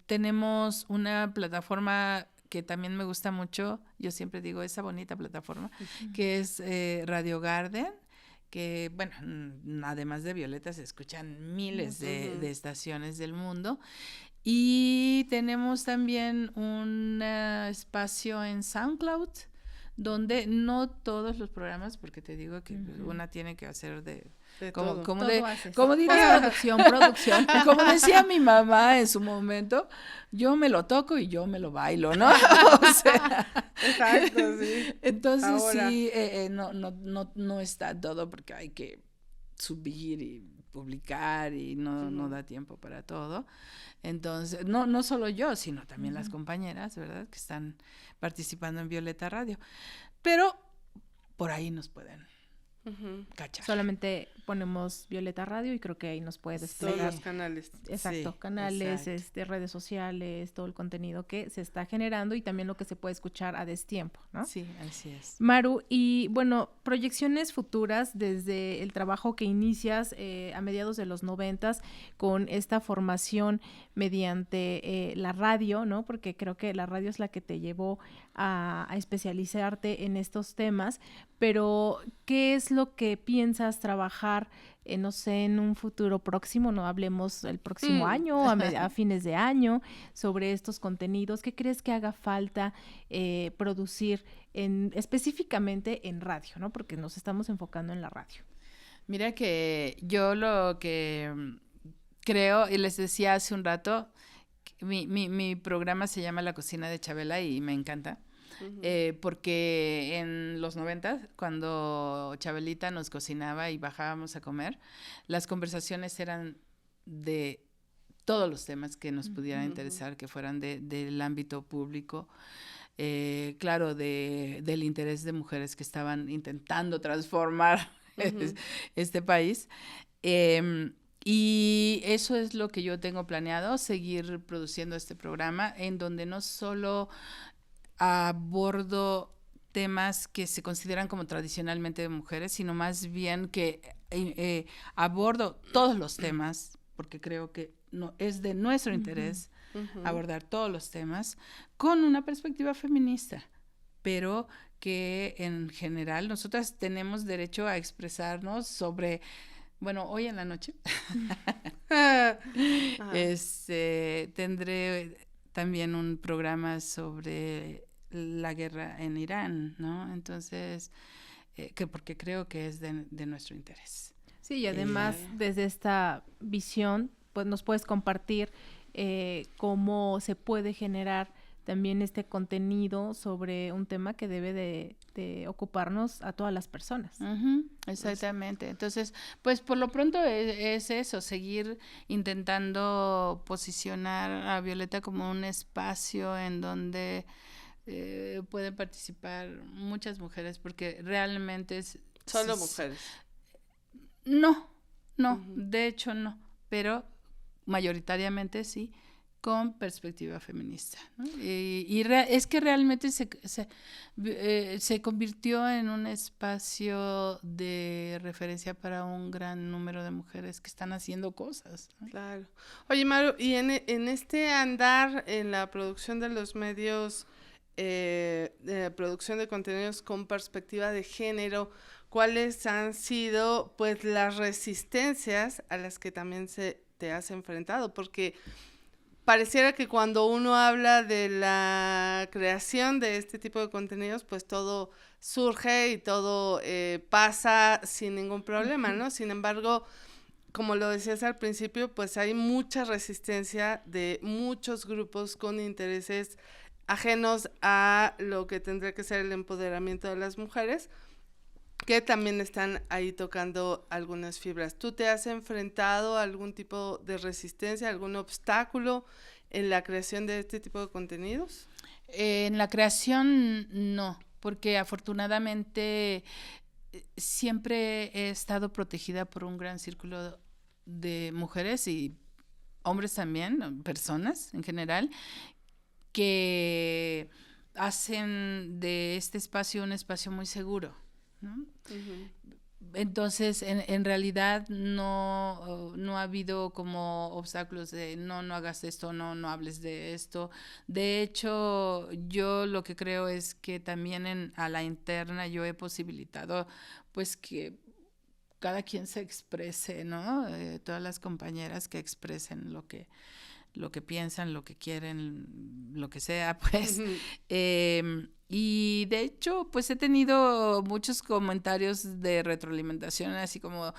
tenemos una plataforma que también me gusta mucho, yo siempre digo esa bonita plataforma, que es Radio Garden, que, bueno, además de Violeta se escuchan miles de estaciones del mundo. Y tenemos también un espacio en SoundCloud, donde no todos los programas, porque te digo que una tiene que hacer de todo. como diría, Producción. como decía mi mamá en su momento, yo me lo toco y yo me lo bailo, ¿no? O sea, Exacto, sí. entonces Ahora. sí, no está todo porque hay que subir y publicar y no da tiempo para todo. Entonces, no solo yo, sino también las compañeras, ¿verdad? Que están participando en Violeta Radio. Pero por ahí nos pueden cachar. Solamente ponemos Violeta Radio y creo que ahí nos puede Todos desplegar. los canales. Exacto, Sí, canales, exacto. redes sociales, todo el contenido que se está generando y también lo que se puede escuchar a destiempo, ¿no? Sí, así es. Maru, y bueno, proyecciones futuras desde el trabajo que inicias a mediados de los 90s con esta formación mediante la radio, ¿no? Porque creo que la radio es la que te llevó a especializarte en estos temas, pero ¿qué es lo que piensas trabajar, no sé, en un futuro próximo? No hablemos el próximo año, a fines de año, sobre estos contenidos. ¿Qué crees que haga falta producir específicamente en radio, ¿no? Porque nos estamos enfocando en la radio. Mira que yo lo que creo, y les decía hace un rato, mi programa se llama La Cocina de Chabela y me encanta. Porque en los 90, cuando Chabelita nos cocinaba y bajábamos a comer, las conversaciones eran de todos los temas que nos pudieran interesar, que fueran del ámbito público, claro, del interés de mujeres que estaban intentando transformar este país. Y eso es lo que yo tengo planeado, seguir produciendo este programa, en donde no solo abordo temas que se consideran como tradicionalmente de mujeres, sino más bien que abordo todos los temas, porque creo que es de nuestro interés abordar todos los temas con una perspectiva feminista, pero que en general nosotras tenemos derecho a expresarnos sobre, bueno, hoy en la noche tendré también un programa sobre la guerra en Irán, ¿no? Entonces, porque creo que es de nuestro interés. Sí, y además desde esta visión, pues nos puedes compartir cómo se puede generar también este contenido sobre un tema que debe de ocuparnos a todas las personas. Exactamente. Entonces, pues por lo pronto es eso, seguir intentando posicionar a Violeta como un espacio en donde pueden participar muchas mujeres, porque realmente Solo mujeres. No, de hecho no, pero mayoritariamente sí, con perspectiva feminista, ¿no? Es que realmente se convirtió en un espacio de referencia para un gran número de mujeres que están haciendo cosas, ¿no? Claro. Oye, Maru, y en este andar en la producción de los medios, producción de contenidos con perspectiva de género, ¿cuáles han sido pues las resistencias a las que también te has enfrentado? Porque pareciera que cuando uno habla de la creación de este tipo de contenidos, pues todo surge y todo pasa sin ningún problema, ¿no? Sin embargo, como lo decías al principio, pues hay mucha resistencia de muchos grupos con intereses ajenos a lo que tendría que ser el empoderamiento de las mujeres, que también están ahí tocando algunas fibras. ¿Tú te has enfrentado a algún tipo de resistencia, algún obstáculo en la creación de este tipo de contenidos? En la creación no, porque afortunadamente siempre he estado protegida por un gran círculo de mujeres y hombres también, personas en general, que hacen de este espacio un espacio muy seguro, ¿no? Entonces, en realidad no ha habido como obstáculos de no hagas esto, no hables de esto. De hecho, yo lo que creo es que también a la interna yo he posibilitado pues que cada quien se exprese, ¿no? Todas las compañeras que expresen lo que piensan, lo que quieren, lo que sea, pues. Y de hecho, pues he tenido muchos comentarios de retroalimentación, así como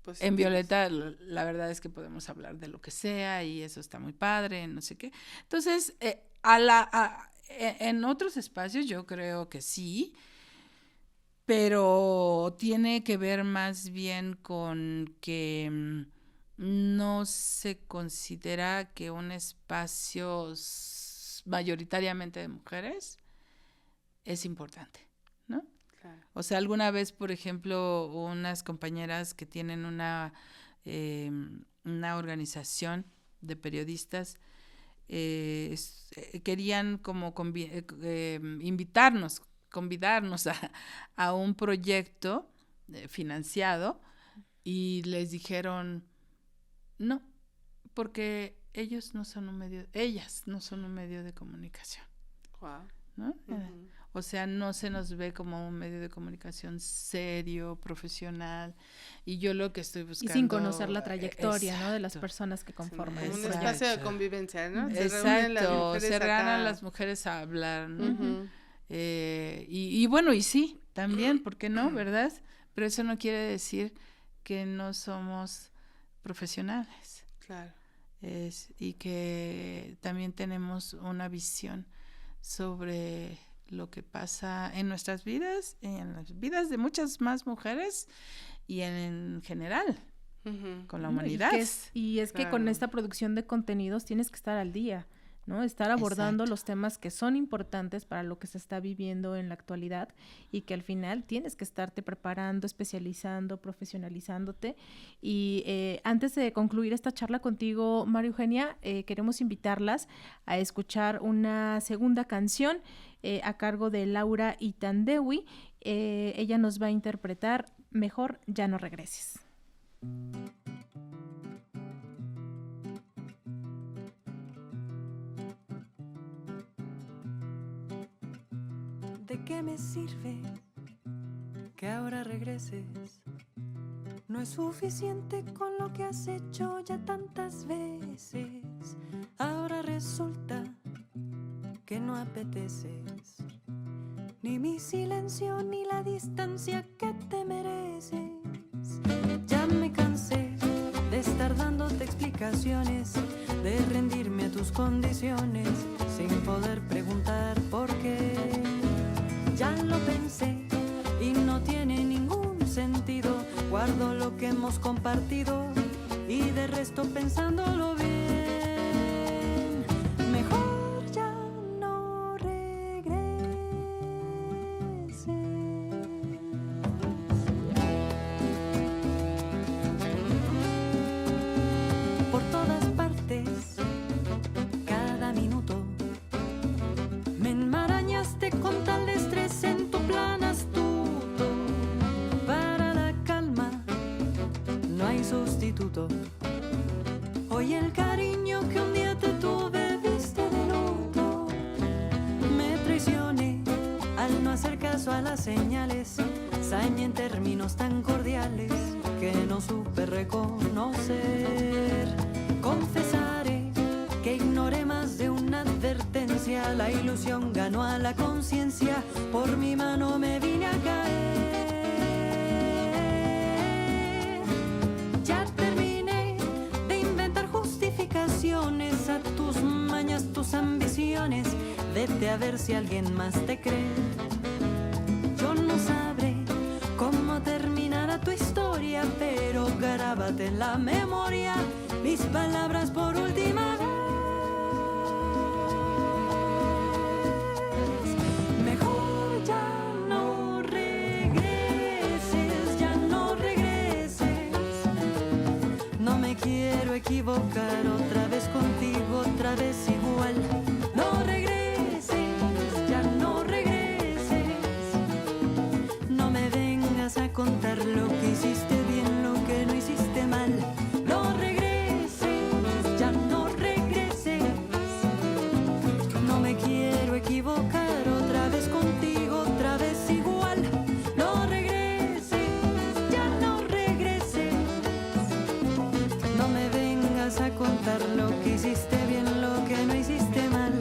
pues, en Violeta, la verdad es que podemos hablar de lo que sea y eso está muy padre, no sé qué. Entonces, en otros espacios yo creo que sí, pero tiene que ver más bien con que no se considera que un espacio mayoritariamente de mujeres es importante, ¿no? Claro. O sea, alguna vez, por ejemplo, unas compañeras que tienen una organización de periodistas querían como convidarnos a un proyecto financiado y les dijeron no, porque ellas no son un medio de comunicación, Wow. ¿no? O sea, no se nos ve como un medio de comunicación serio, profesional, y yo lo que estoy buscando... Y sin conocer la trayectoria, ¿no? De las Exacto. personas que conforman. Como un el espacio de proyecto. convivencia, ¿no? Exacto, se reúnen acá. las mujeres a hablar, ¿no? Ujú. Y bueno, y sí, también, ¿por qué no, verdad? Pero eso no quiere decir que no somos profesionales. Claro. Y que también tenemos una visión sobre lo que pasa en nuestras vidas, en las vidas de muchas más mujeres y en general Ujú. con la ¿No? humanidad. Y es que con Claro. esta producción de contenidos tienes que estar al día, ¿no? Estar abordando Exacto. los temas que son importantes para lo que se está viviendo en la actualidad y que al final tienes que estarte preparando, especializando, profesionalizándote. Y antes de concluir esta charla contigo, María Eugenia, queremos invitarlas a escuchar una segunda canción a cargo de Laura Itandewi. Ella nos va a interpretar Mejor ya no regreses. ¿De qué me sirve que ahora regreses? No es suficiente con lo que has hecho ya tantas veces. Ahora resulta que no apeteces ni mi silencio ni la distancia que te mereces. Ya me cansé de estar dándote explicaciones, de rendirme a tus condiciones sin poder preguntar por qué. Ya lo pensé y no tiene ningún sentido. Guardo lo que hemos compartido y de resto pensándolo bien, mejor ya no regreses. Por todas partes, cada minuto, me enmarañaste con tal estrés en tu plan astuto. Para la calma no hay sustituto. Hoy el cariño que un día te tuve viste de luto. Me traicioné al no hacer caso a las señales. Sañé en términos tan cordiales que no supe reconocer. Confesaré que ignoré más de una advertencia. La ilusión ganó a la conciencia. Por mi mano me vine a caer. Ya terminé de inventar justificaciones a tus mañas, tus ambiciones. Vete a ver si alguien más te cree. Yo no sabré cómo terminará tu historia, pero grábate en la memoria mis palabras por última vez. Mejor ya no regreses, ya no regreses. No me quiero equivocar otra vez contigo, otra vez igual. No regreses, ya no regreses. No me vengas a contar lo que hiciste bien, lo que no hiciste mal. No regreses, ya no regreses. No me quiero equivocar otra vez contigo, otra vez igual. No regreses, ya no regreses. No me vengas a contar lo que hiciste bien, lo que no hiciste mal.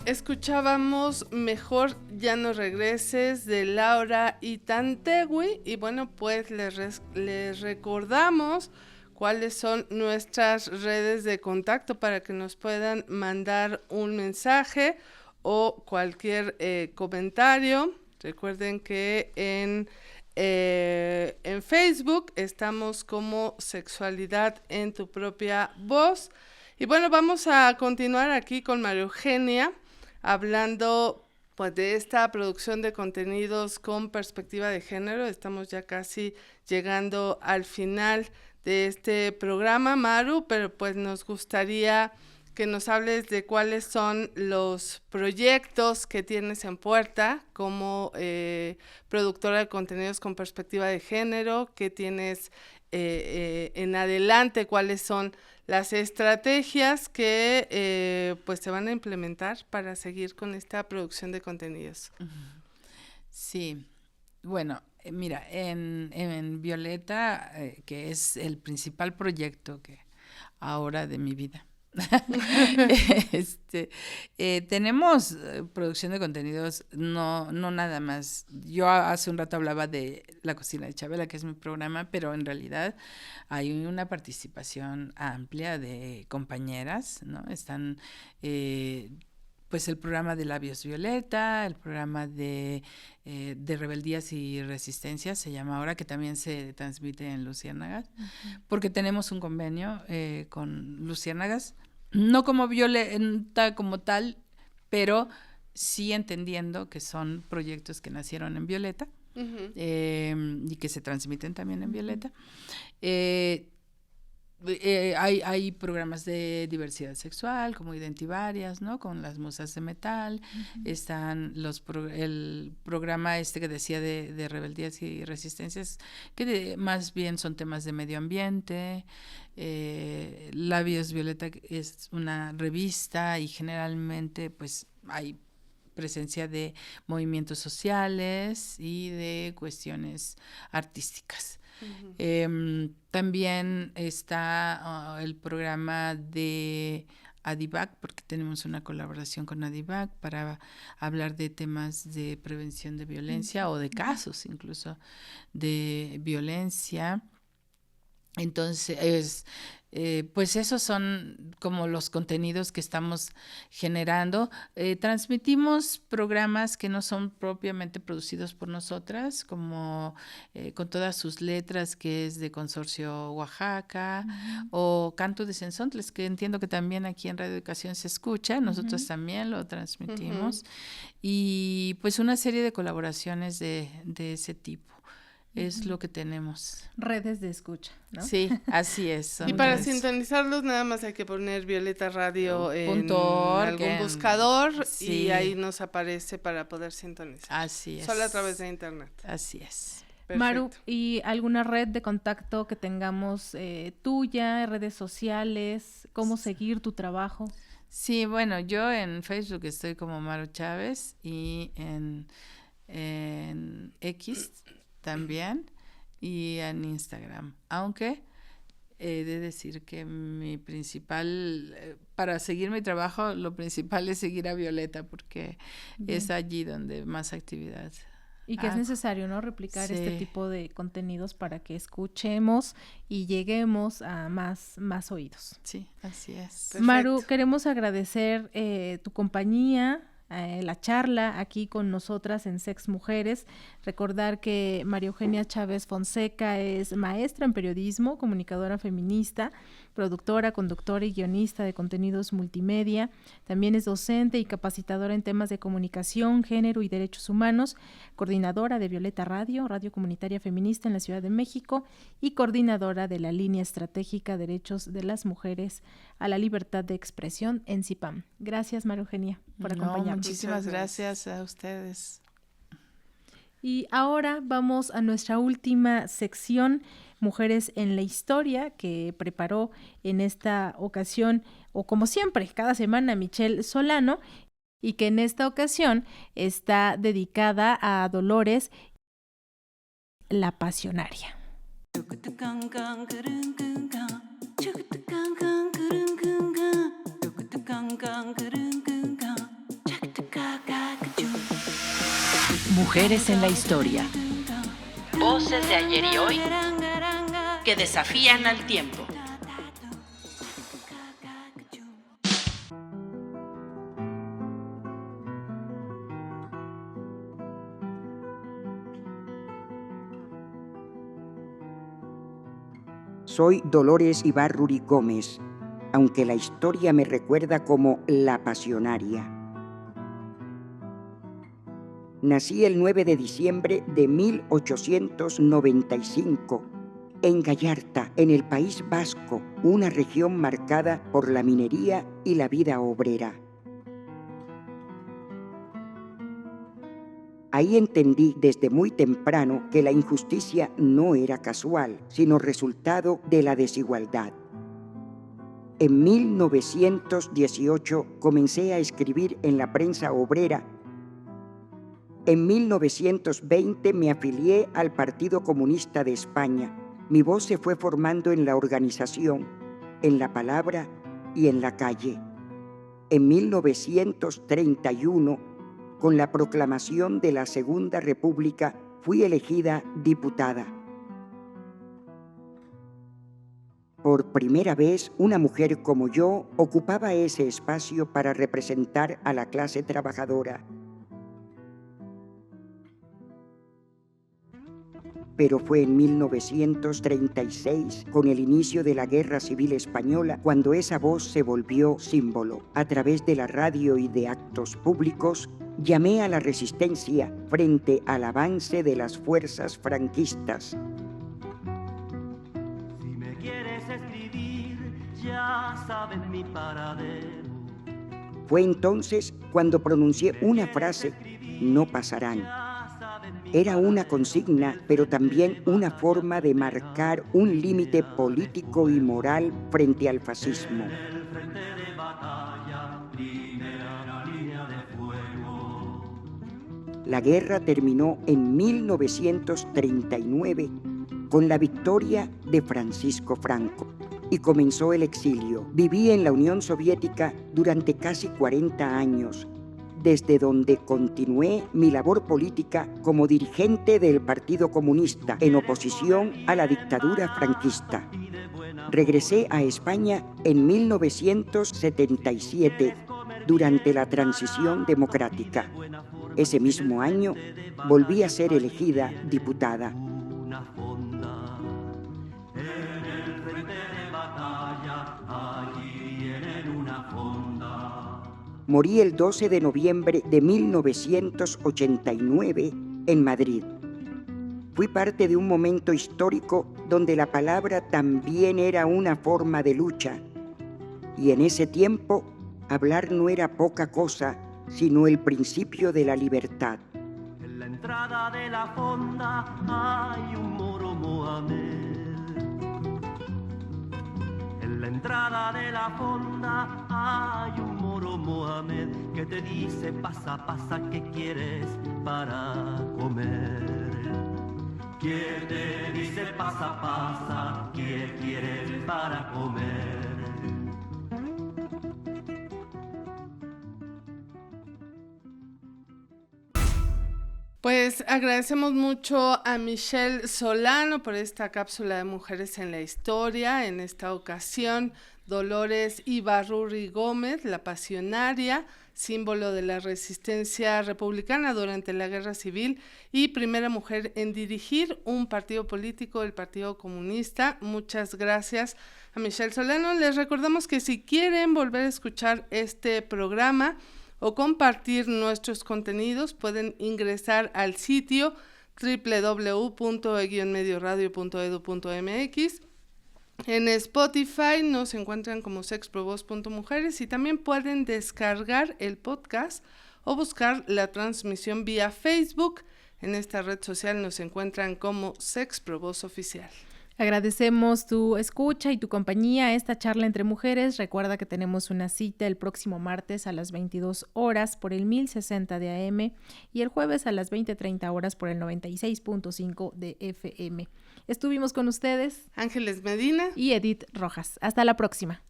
Escuchábamos Mejor Ya No Regreses de Laura Itantegui y bueno, pues les recordamos cuáles son nuestras redes de contacto para que nos puedan mandar un mensaje o cualquier comentario. Recuerden que en Facebook estamos como Sexualidad en tu propia voz. Y bueno, vamos a continuar aquí con María Eugenia, hablando pues de esta producción de contenidos con perspectiva de género. Estamos ya casi llegando al final de este programa, Maru, pero pues nos gustaría que nos hables de cuáles son los proyectos que tienes en puerta como productora de contenidos con perspectiva de género, que tienes en adelante, cuáles son las estrategias que pues se van a implementar para seguir con esta producción de contenidos. Sí, bueno, mira, en Violeta, que es el principal proyecto que ahora de mi vida, tenemos producción de contenidos, no nada más. Yo hace un rato hablaba de La Cocina de Chabela, que es mi programa, pero en realidad hay una participación amplia de compañeras, ¿no? Están pues el programa de Labios Violeta, el programa de Rebeldías y Resistencias, se llama ahora, que también se transmite en Luciérnagas, porque tenemos un convenio con Luciérnagas, no como Violeta como tal, pero sí entendiendo que son proyectos que nacieron en Violeta y que se transmiten también en Violeta. Hay programas de diversidad sexual como Identivarias, ¿no? Con las musas de metal. Están el programa que decía de Rebeldías y Resistencias, que más bien son temas de medio ambiente. Labios Violeta es una revista y generalmente pues hay presencia de movimientos sociales y de cuestiones artísticas. También está el programa de Adivac, porque tenemos una colaboración con Adivac para hablar de temas de prevención de violencia o de casos incluso de violencia. Entonces, pues esos son como los contenidos que estamos generando. Transmitimos programas que no son propiamente producidos por nosotras, como Con Todas Sus Letras, que es de Consorcio Oaxaca, o Canto de Sensontles, que entiendo que también aquí en Radio Educación se escucha, nosotros también lo transmitimos, y pues una serie de colaboraciones de ese tipo. Es lo que tenemos. Redes de escucha, ¿no? Sí, así es. Y para sintonizarlos nada más hay que poner Violeta Radio en algún buscador y ahí nos aparece para poder sintonizar. Así es. Solo a través de internet. Así es. Perfecto. Maru, ¿y alguna red de contacto que tengamos tuya, redes sociales? ¿Cómo seguir tu trabajo? Sí, bueno, yo en Facebook estoy como Maru Chávez y en X también y en Instagram, aunque he de decir que mi principal, para seguir mi trabajo, lo principal es seguir a Violeta porque es allí donde más actividad. Y que es necesario, ¿no? Replicar este tipo de contenidos para que escuchemos y lleguemos a más oídos. Sí, así es. Perfecto. Maru, queremos agradecer tu compañía, la charla aquí con nosotras en Sex Mujeres. Recordar que María Eugenia Chávez Fonseca es maestra en periodismo, comunicadora feminista, productora, conductora y guionista de contenidos multimedia. También es docente y capacitadora en temas de comunicación, género y derechos humanos, coordinadora de Violeta Radio, Radio Comunitaria Feminista en la Ciudad de México y coordinadora de la Línea Estratégica Derechos de las Mujeres a la Libertad de Expresión en CIPAM. Gracias, María Eugenia, por acompañarnos. Muchísimas gracias a ustedes. Y ahora vamos a nuestra última sección, Mujeres en la Historia, que preparó en esta ocasión, o como siempre, cada semana, Michelle Solano, y que en esta ocasión está dedicada a Dolores la Pasionaria. Mujeres en la historia. Voces de ayer y hoy que desafían al tiempo. Soy Dolores Ibarruri Gómez, aunque la historia me recuerda como la pasionaria. Nací el 9 de diciembre de 1895 en Gallarta, en el País Vasco, una región marcada por la minería y la vida obrera. Ahí entendí desde muy temprano que la injusticia no era casual, sino resultado de la desigualdad. En 1918 comencé a escribir en la prensa obrera. En 1920 me afilié al Partido Comunista de España. Mi voz se fue formando en la organización, en la palabra y en la calle. En 1931, con la proclamación de la Segunda República, fui elegida diputada. Por primera vez, una mujer como yo ocupaba ese espacio para representar a la clase trabajadora. Pero fue en 1936, con el inicio de la Guerra Civil Española, cuando esa voz se volvió símbolo. A través de la radio y de actos públicos, llamé a la resistencia frente al avance de las fuerzas franquistas. Si me quieres escribir, ya sabes mi paradero. Fue entonces cuando pronuncié una frase: no pasarán. Era una consigna, pero también una forma de marcar un límite político y moral frente al fascismo. La guerra terminó en 1939 con la victoria de Francisco Franco y comenzó el exilio. Viví en la Unión Soviética durante casi 40 años, desde donde continué mi labor política como dirigente del Partido Comunista en oposición a la dictadura franquista. Regresé a España en 1977 durante la transición democrática. Ese mismo año volví a ser elegida diputada. Morí el 12 de noviembre de 1989 en Madrid. Fui parte de un momento histórico donde la palabra también era una forma de lucha. Y en ese tiempo, hablar no era poca cosa, sino el principio de la libertad. En la entrada de la fonda hay un moro Mohamed. En la entrada de la fonda hay un moro Mohamed que te dice pasa, pasa, ¿qué quieres para comer? ¿Quién te dice pasa, pasa, qué quieres para comer? Pues agradecemos mucho a Michelle Solano por esta cápsula de Mujeres en la Historia. En esta ocasión, Dolores Ibarruri Gómez, la pasionaria, símbolo de la resistencia republicana durante la Guerra Civil y primera mujer en dirigir un partido político, el Partido Comunista. Muchas gracias a Michelle Solano. Les recordamos que si quieren volver a escuchar este programa o compartir nuestros contenidos, pueden ingresar al sitio www.medioradio.edu.mx. En Spotify nos encuentran como sexprovoz.mujeres y también pueden descargar el podcast o buscar la transmisión vía Facebook. En esta red social nos encuentran como Sexprovoz Oficial. Agradecemos tu escucha y tu compañía a esta charla entre mujeres. Recuerda que tenemos una cita el próximo martes a las 22 horas por el 1060 de AM y el jueves a las 20:30 horas por el 96.5 de FM. Estuvimos con ustedes Ángeles Medina y Edith Rojas. Hasta la próxima.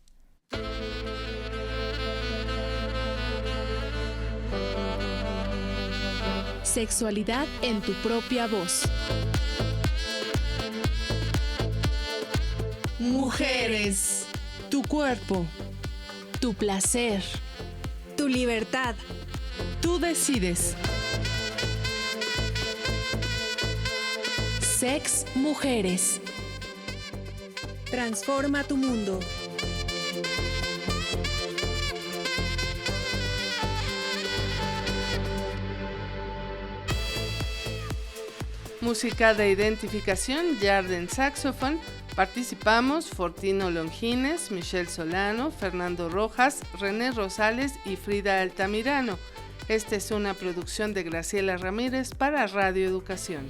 Sexualidad en tu propia voz. Mujeres, tu cuerpo, Tu placer. Tu libertad. tú decides. Sex Mujeres. Transforma tu mundo. Música de identificación, Yarden Saxophone. Participamos Fortino Longines, Michelle Solano, Fernando Rojas, René Rosales y Frida Altamirano. Esta es una producción de Graciela Ramírez para Radio Educación.